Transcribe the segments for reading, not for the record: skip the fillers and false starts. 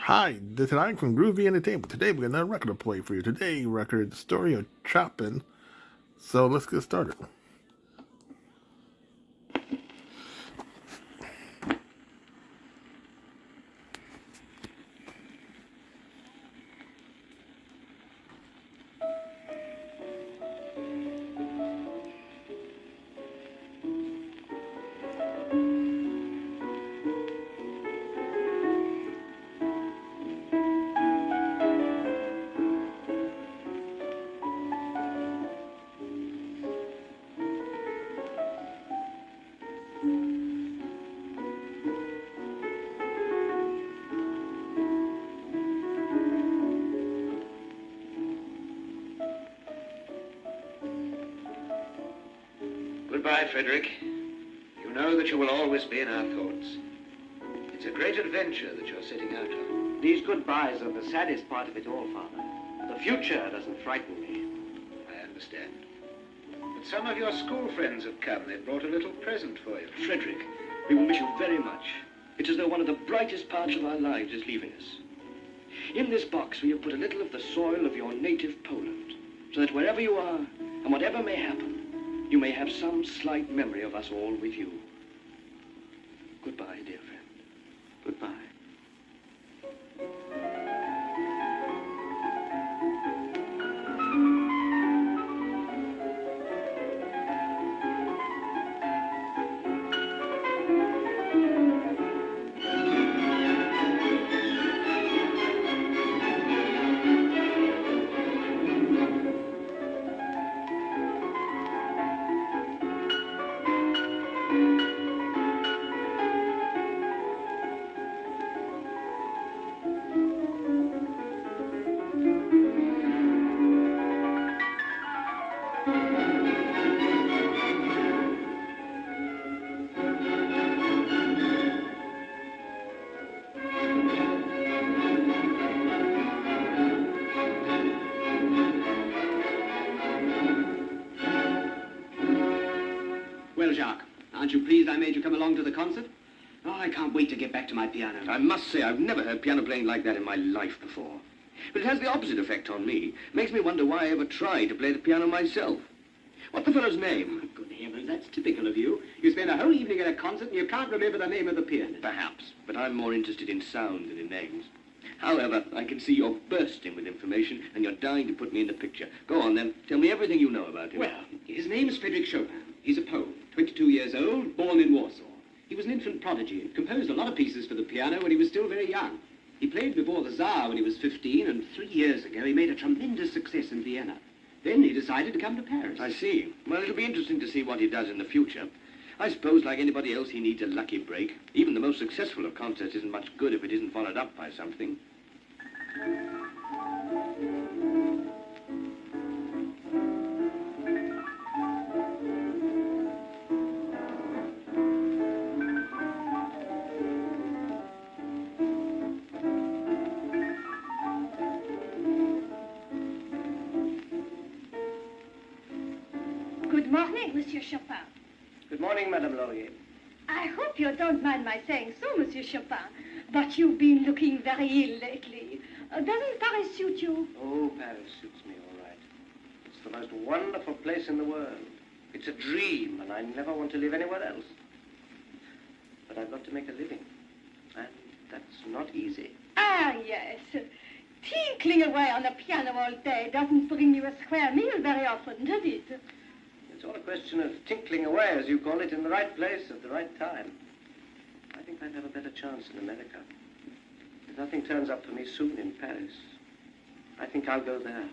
Hi, this is Ryan from Groovy Entertainment. Today we got another record to play for you. Today record, the story of Choplin. So let's get started. Goodbye, Frederick. You know that you will always be in our thoughts. It's a great adventure that you're setting out on. These goodbyes are the saddest part of it all, Father. The future doesn't frighten me. I understand. But some of your school friends have come. They brought a little present for you. Frederick, we will miss you very much. It's as though one of the brightest parts of our lives is leaving us. In this box, we have put a little of the soil of your native Poland, so that wherever you are, and whatever may happen, you may have some slight memory of us all with you. Goodbye, dear friend. Goodbye. Well, Jacques, aren't you pleased I made you come along to the concert? Oh, I can't wait to get back to my piano. I must say, I've never heard piano playing like that in my life before. But it has the opposite effect on me. Makes me wonder why I ever tried to play the piano myself. What's the fellow's name? Good heavens, that's typical of you. You spend a whole evening at a concert and you can't remember the name of the pianist. Perhaps, but I'm more interested in sound than in names. However, I can see you're bursting with information and you're dying to put me in the picture. Go on, then. Tell me everything you know about him. Well, his name's Frederick Chopin. He's a Pole, 22 years old, born in Warsaw. He was an infant prodigy and composed a lot of pieces for the piano when he was still very young. He played before the Tsar when he was 15, and 3 years ago he made a tremendous success in Vienna. Then he decided to come to Paris. I see. Well, it'll be interesting to see what he does in the future. I suppose, like anybody else, he needs a lucky break. Even the most successful of concerts isn't much good if it isn't followed up by something. Good morning, Monsieur Chopin. Good morning, Madame Laurier. I hope you don't mind my saying so, Monsieur Chopin, but you've been looking very ill lately. Doesn't Paris suit you? Oh, Paris suits me all right. It's the most wonderful place in the world. It's a dream, and I never want to live anywhere else. But I've got to make a living, and that's not easy. Ah, yes. Tinkling away on a piano all day doesn't bring you a square meal very often, does it? It's all a question of tinkling away, as you call it, in the right place at the right time. I think I'd have a better chance in America. If nothing turns up for me soon in Paris, I think I'll go there.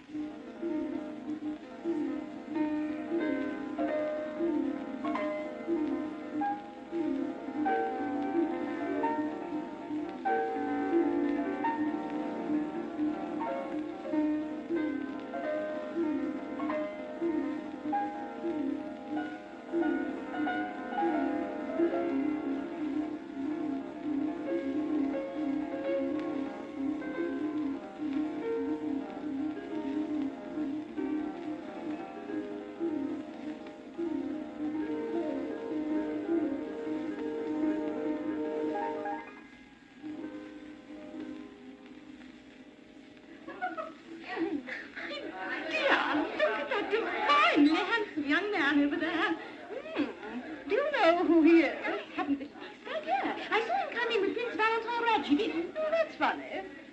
did you mean? Oh, that's funny.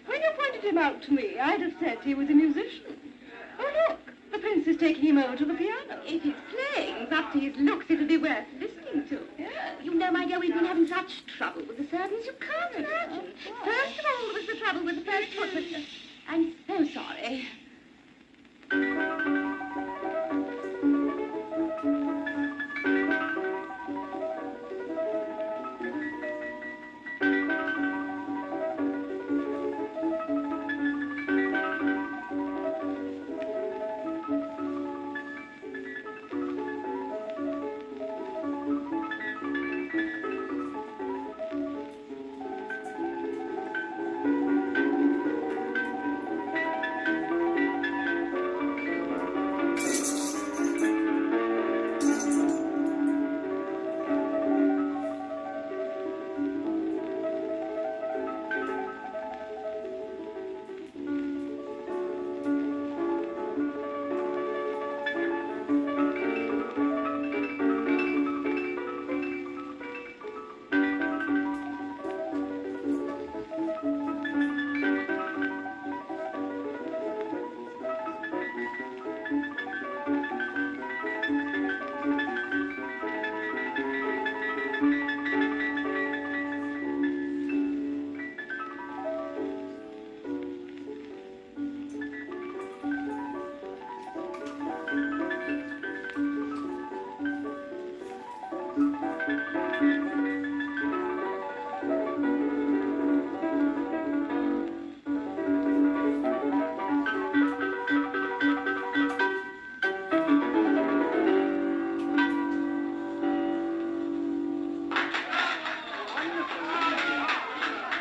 When you pointed him out to me, I'd have said he was a musician. Oh, look, the prince is taking him over to the piano. If he's playing up to his looks, it'll be worth listening to. Yes. You know, my dear, we've been having such trouble with the servants, you can't imagine. First of all, there was the trouble with the first footman. I'm so sorry.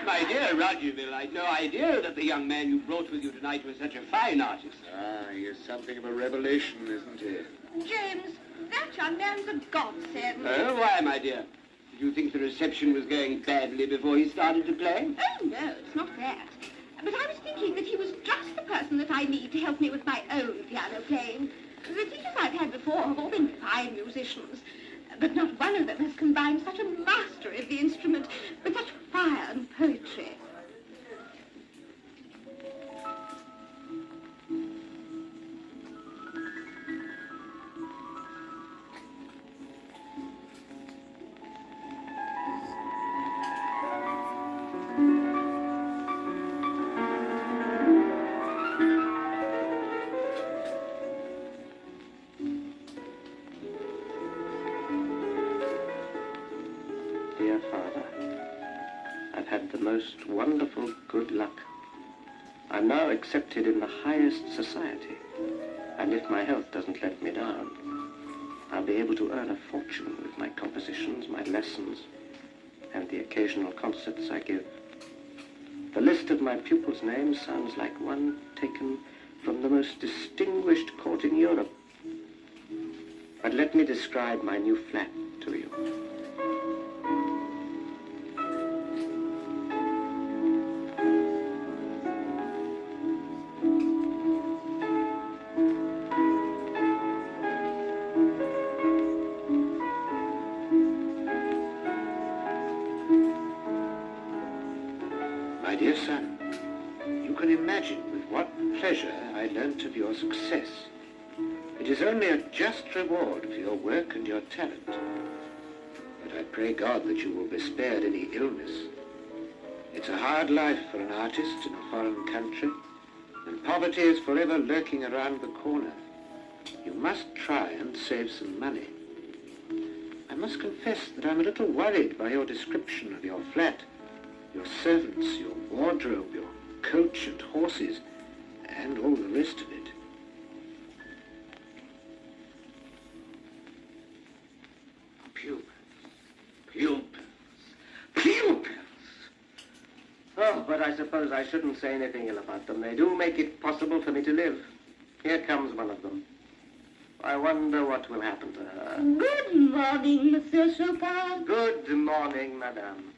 My dear Rogerville, I'd no idea that the young man you brought with you tonight was such a fine artist. Ah, he is something of a revelation, isn't he? James, that young man's a godsend. Oh, why, my dear? Did you think the reception was going badly before he started to play? Oh, no, it's not that. But I was thinking that he was just the person that I need to help me with my own piano playing. The teachers I've had before have all been fine musicians, but not one of them has combined such a mastery of the instrument with such fire and poetry. Dear Father, I've had the most wonderful good luck. I'm now accepted in the highest society, and if my health doesn't let me down, I'll be able to earn a fortune with my compositions, my lessons, and the occasional concerts I give. The list of my pupils' names sounds like one taken from the most distinguished court in Europe. But let me describe my new flat to you. My dear son, you can imagine with what pleasure I learnt of your success. It is only a just reward for your work and your talent. But I pray God that you will be spared any illness. It's a hard life for an artist in a foreign country, and poverty is forever lurking around the corner. You must try and save some money. I must confess that I'm a little worried by your description of your flat, your servants, your wardrobe, your coach and horses, and all the rest of it. Pupils, pupils, pupils! Oh, but I suppose I shouldn't say anything ill about them. They do make it possible for me to live. Here comes one of them. I wonder what will happen to her. Good morning, Monsieur Chopin. Good morning, madame.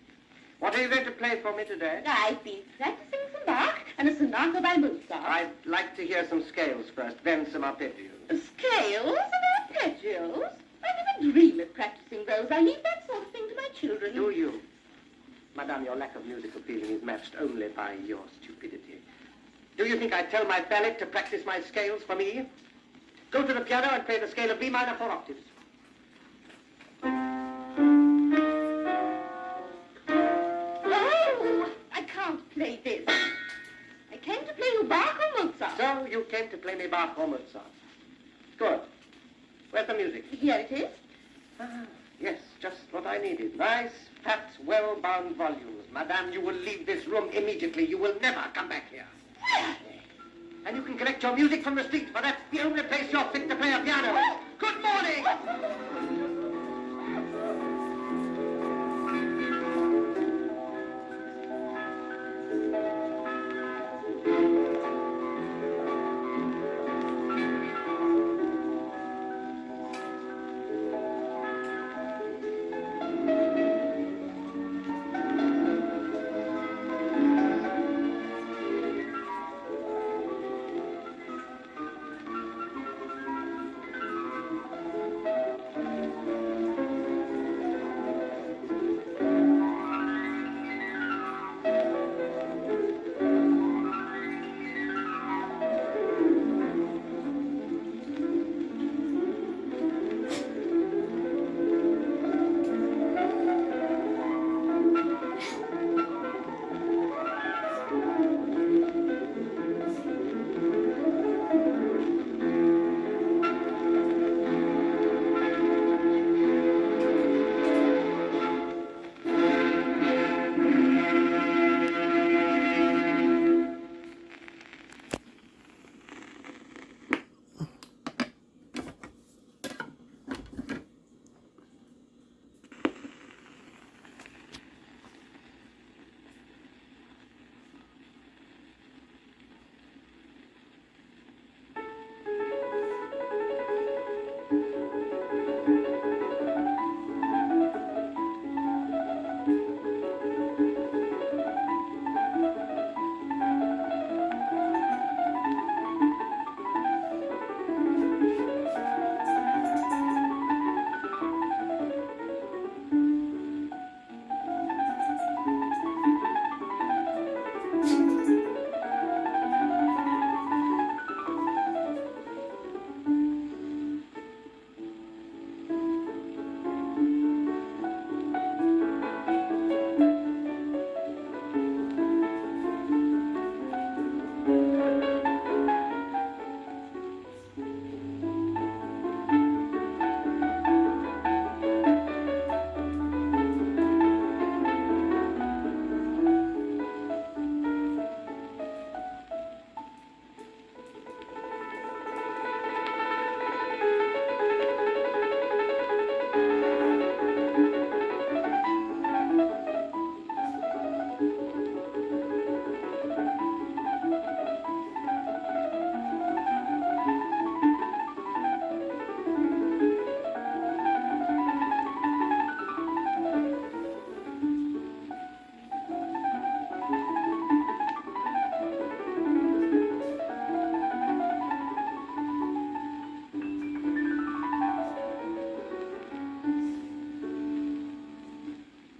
What are you going to play for me today? I've been practicing some Bach and a sonata by Mozart. I'd like to hear some scales first, then some arpeggios. Scales and arpeggios? I never dream of practicing those. I leave that sort of thing to my children. Do you? Madame, your lack of musical feeling is matched only by your stupidity. Do you think I tell my valet to practice my scales for me? Go to the piano and play the scale of B minor 4 octaves. Oh, I can't play this. I came to play you Bach or Mozart. So you came to play me Bach or Mozart. Good. Where's the music? Here it is. Ah, yes, just what I needed. Nice, fat, well-bound volumes. Madame, you will leave this room immediately. You will never come back here. And you can collect your music from the street, for that's the only place you're fit to play a piano. Good morning!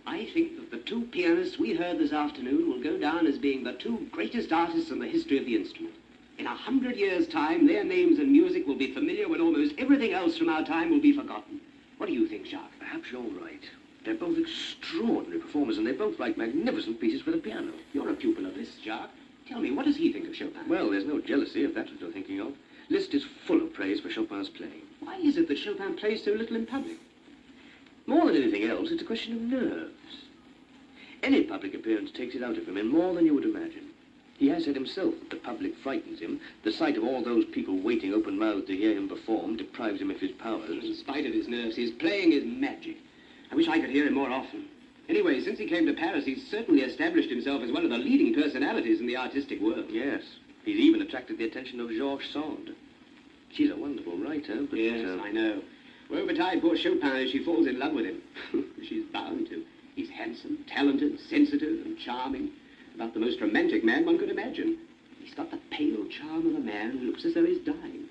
I think that the two pianists we heard this afternoon will go down as being the two greatest artists in the history of the instrument. In 100 years' time, their names and music will be familiar when almost everything else from our time will be forgotten. What do you think, Jacques? Perhaps you're right. They're both extraordinary performers, and they both write magnificent pieces for the piano. You're a pupil of Liszt, Jacques. Tell me, what does he think of Chopin? Well, there's no jealousy, if that's what you're thinking of. Liszt is full of praise for Chopin's playing. Why is it that Chopin plays so little in public? More than anything else, it's a question of nerves. Any public appearance takes it out of him, and more than you would imagine. He has said himself that the public frightens him. The sight of all those people waiting open-mouthed to hear him perform deprives him of his powers. In spite of his nerves, his playing is magic. I wish I could hear him more often. Anyway, since he came to Paris, he's certainly established himself as one of the leading personalities in the artistic world. Yes, he's even attracted the attention of Georges Sand. She's a wonderful writer, but... Yes, I know. Woe betide poor Chopin if she falls in love with him. She's bound to. He's handsome, talented, sensitive, and charming. About the most romantic man one could imagine. He's got the pale charm of a man who looks as though he's dying.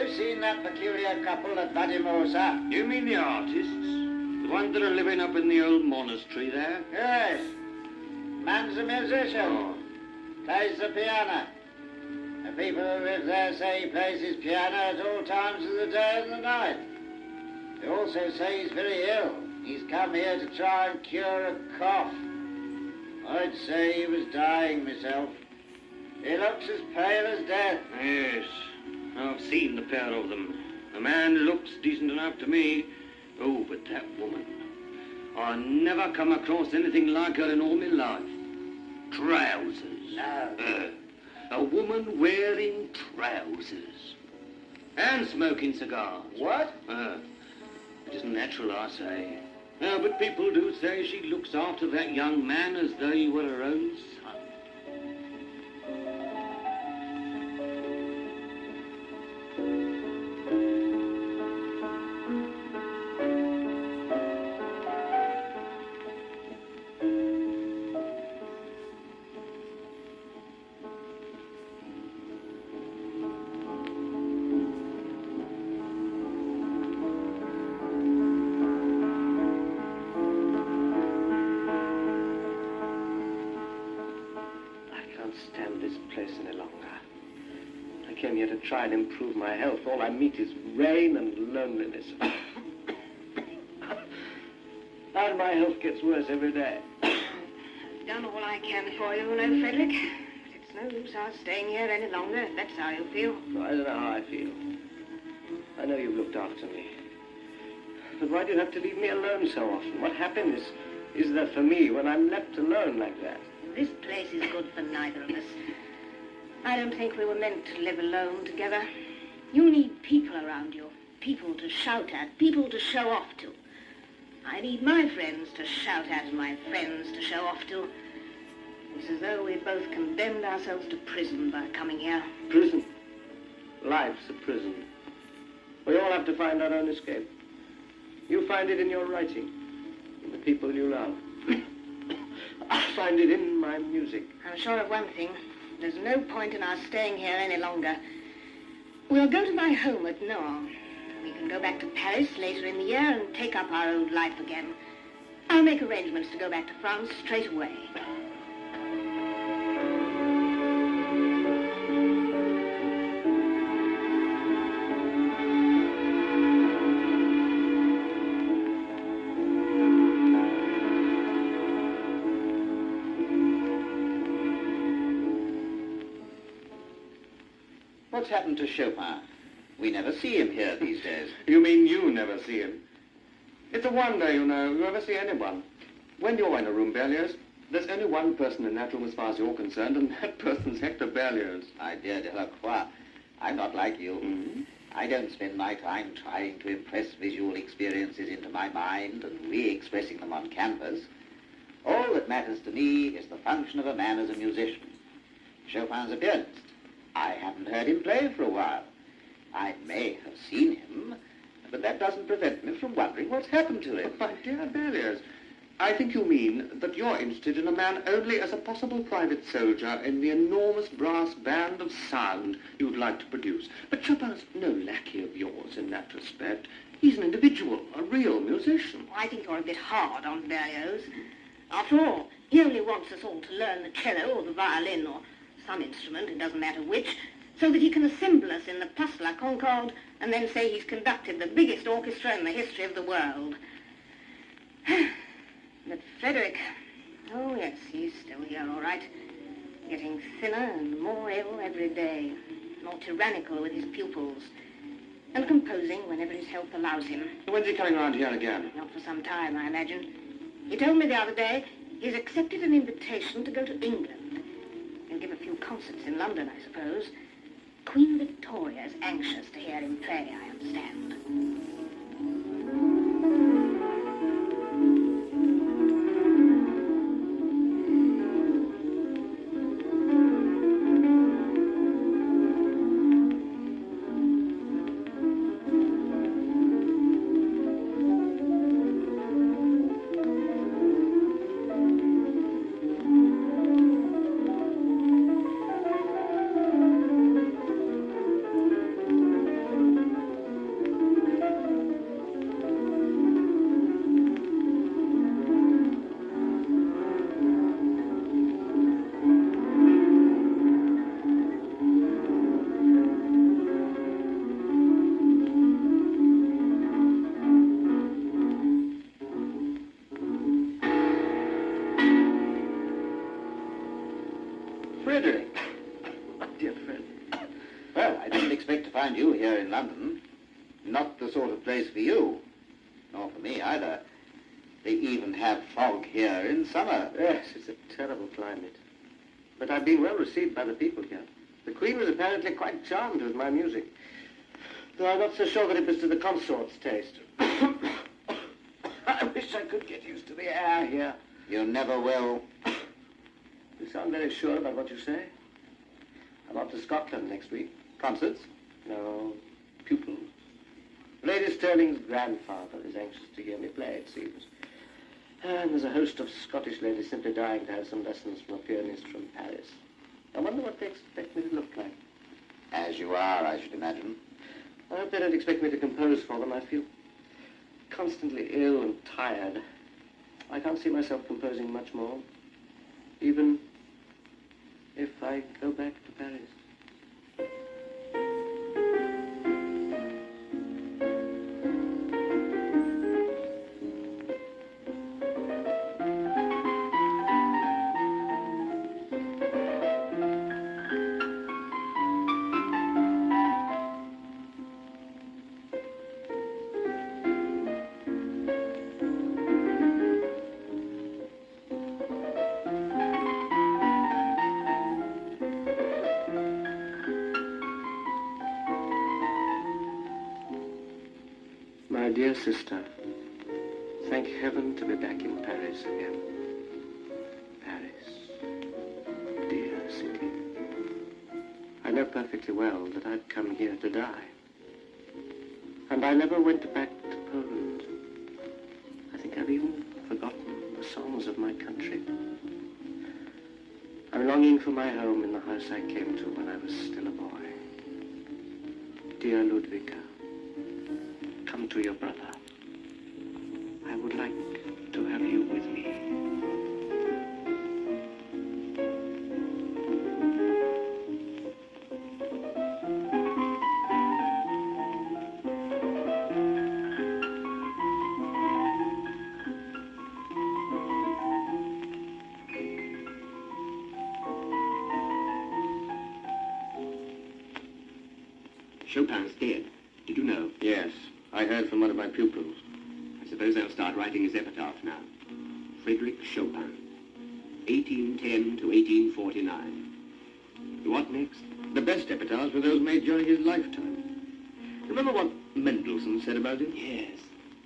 you seen that peculiar couple at Vadimosa? You mean the artists? The ones that are living up in the old monastery there? Yes. Man's a musician. Oh. Plays the piano. The people who live there say he plays his piano at all times of the day and the night. They also say he's very ill. He's come here to try and cure a cough. I'd say he was dying myself. He looks as pale as death. Yes, I've seen the pair of them. The man looks decent enough to me. Oh, but that woman. I never come across anything like her in all my life. Trousers. No. A woman wearing trousers. And smoking cigars. What? It isn't natural, I say. But people do say she looks after that young man as though he were her own son. Stand this place any longer. I came here to try and improve my health. All I meet is rain and loneliness. And my health gets worse every day. I've done all I can for you, Frederick. But it's no use our staying here any longer, if that's how you feel. I don't know how I feel. I know you've looked after me. But why do you have to leave me alone so often? What happiness is there for me when I'm left alone like that? This place is good for neither of us. I don't think we were meant to live alone together. You need people around you. People to shout at. People to show off to. I need my friends to shout at and my friends to show off to. It's as though we both condemned ourselves to prison by coming here. Prison. Life's a prison. We all have to find our own escape. You find it in your writing, in the people you love. I find it in my music. I'm sure of one thing. There's no point in our staying here any longer. We'll go to my home at Nohant. We can go back to Paris later in the year and take up our old life again. I'll make arrangements to go back to France straight away. What's happened to Chopin? We never see him here these days. You mean you never see him? It's a wonder, you know, you ever see anyone. When you're in a room, Berlioz, there's only one person in that room as far as you're concerned, and that person's Hector Berlioz. My dear Delacroix, I'm not like you. Mm-hmm. I don't spend my time trying to impress visual experiences into my mind and re-expressing them on canvas. All that matters to me is the function of a man as a musician. Chopin's a pianist. I haven't heard him play for a while. I may have seen him, but that doesn't prevent me from wondering what's happened to him. My dear Berlioz, I think you mean that you're interested in a man only as a possible private soldier in the enormous brass band of sound you'd like to produce. But Chopin's no lackey of yours in that respect. He's an individual, a real musician. I think you're a bit hard on Berlioz. After all, he only wants us all to learn the cello or the violin or some instrument, it doesn't matter which, so that he can assemble us in the Place de la Concorde and then say he's conducted the biggest orchestra in the history of the world. But Frederick, oh yes, he's still here, all right. Getting thinner and more ill every day, more tyrannical with his pupils, and composing whenever his health allows him. When's he coming round here again? Not for some time, I imagine. He told me the other day he's accepted an invitation to go to England. He'll give a few concerts in London, I suppose. Queen Victoria's anxious to hear him play, I understand. Frederick. My dear friend. Well, I didn't expect to find you here in London. Not the sort of place for you. Nor for me either. They even have fog here in summer. Yes, it's a terrible climate. But I've been well received by the people here. The Queen was apparently quite charmed with my music. Though I'm not so sure that it was to the consort's taste. I wish I could get used to the air here. You never will. You sound very sure about what you say. I'm off to Scotland next week. Concerts? No, pupils. Lady Stirling's grandfather is anxious to hear me play, it seems. And there's a host of Scottish ladies simply dying to have some lessons from a pianist from Paris. I wonder what they expect me to look like. As you are, I should imagine. I hope they don't expect me to compose for them. I feel constantly ill and tired. I can't see myself composing much more, even if I go back to Paris. My dear sister, thank heaven to be back in Paris again. Paris, dear city. I know perfectly well that I've come here to die. And I never went back to Poland. I think I've even forgotten the songs of my country. I'm longing for my home in the house I came to when I was still a boy. Dear Ludwika, come to your brother. I would like to have you with me. Chopin's dead. Did you know? Yes, I heard from one of my pupils. I suppose they'll start writing his epitaph now. Frederick Chopin, 1810 to 1849. What next? The best epitaphs were those made during his lifetime. Remember what Mendelssohn said about him? Yes,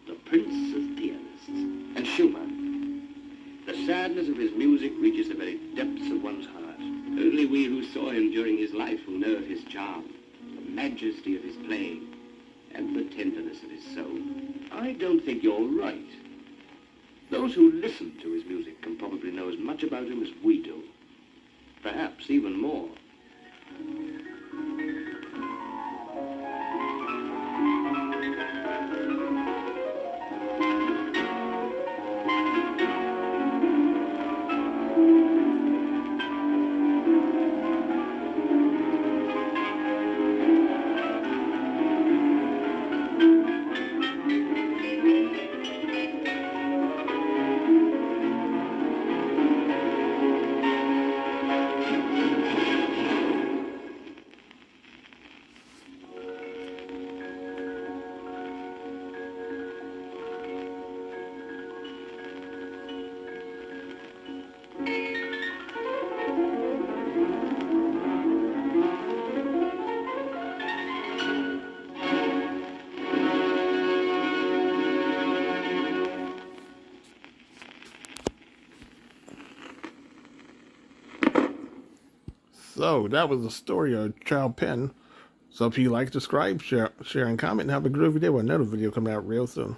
the prince of pianists. And Schumann. The sadness of his music reaches the very depths of one's heart. Only we who saw him during his life will know of his charm, the majesty of his playing, and the tenderness of his soul. I don't think you're right. Those who listen to his music can probably know as much about him as we do. Perhaps even more. So that was the story of Choplin. So if you like, subscribe, share, and comment, and have a groovy day with another video coming out real soon.